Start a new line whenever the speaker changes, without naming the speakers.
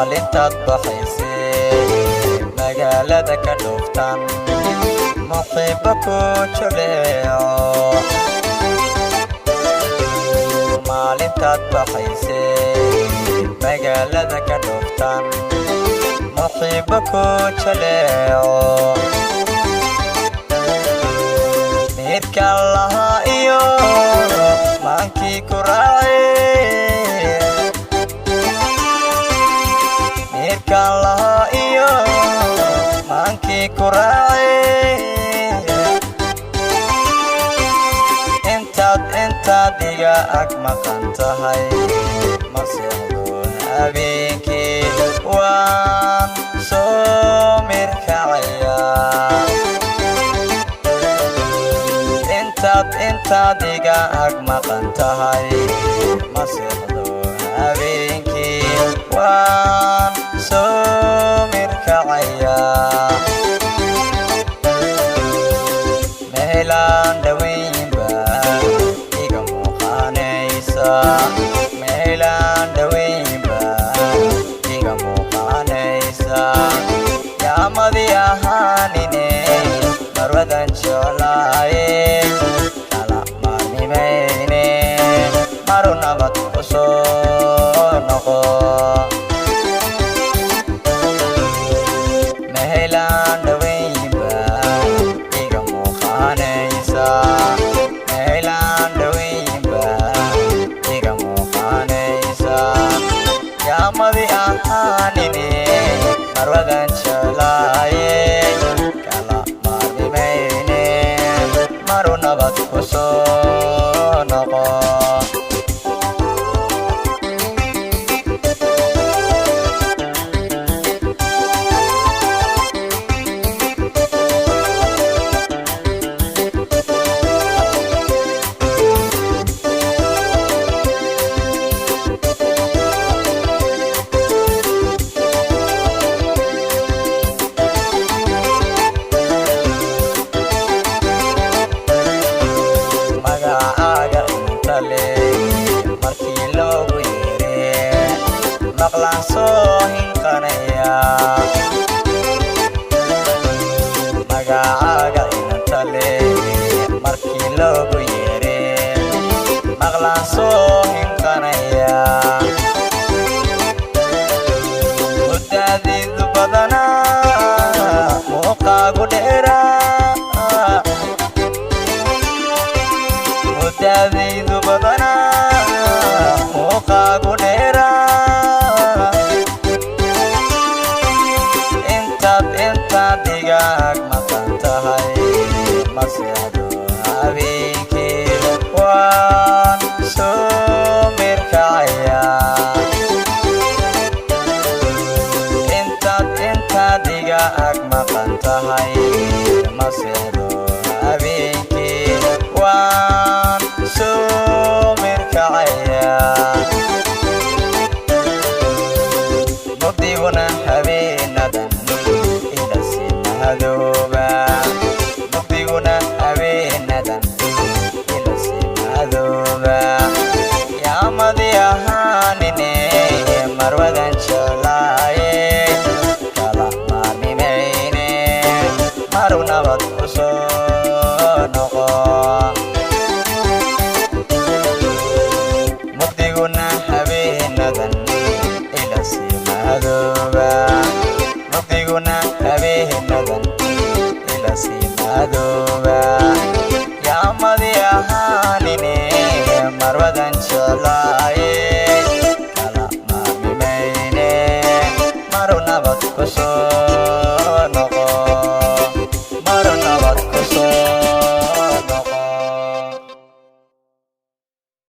maalintaad baxaysay magaalada ka dhuftan muxiibo ku jaleeco maalintaad baxaysay magaalada ka dhuftan muxiibo ku jaleeco midka lahaa iyo maankii ku raacay midka lahaa iyo maankii ku raacay intaad iga ag maqan tahay ma seexdo habeenkii waan soo mirkacayaa intaad iga ag maqan tahay ma seexdo habeenkii waan soo mirkacayaa meelaan dhawaynba iga muuqanaysa meelaan dhawaynba iga muuqanaysa yaamadii ahaanine marwadan jeclaaye kala maarnimayne maru nabad ku soo noqo meelaan dhawaynba iga muuqanaysa meelaan dhawaynba iga muuqanaysa yaamadii ahaanine marwadan jeclaaye kala maarnimayne maru nabad ku soo noqo magacaaga inta leh markii loogu yeere maqlaan soo hinqanaya magacaaga inta leh markii loogu yeere maqlaan soo hinqanaya muddaadiidu badanaa muuqaagu dheeraa muddaadiidu badanaa muuqaagu dheeraa intaad iga ag maqan tahay ma seexdo habeenkii waan soo mirkacayaa intaad iga ag maqan tahay ma seexdo habeenkii waan soo mirkacayaa mugdiguna habeenadan ila sii mahadooba mugdiguna habeenadan ila sii mahadooba yaamadii ahaanine marwadan jeclaaye kala maarnimayne maru nabad ku soo noqo mugdiguna habeenadan ila sii mahadooba mugdiguna habeenadan ila sii mahadooba yaamadii ahaanine marwadan jeclaaye kala maarnimayne maru nabad ku soo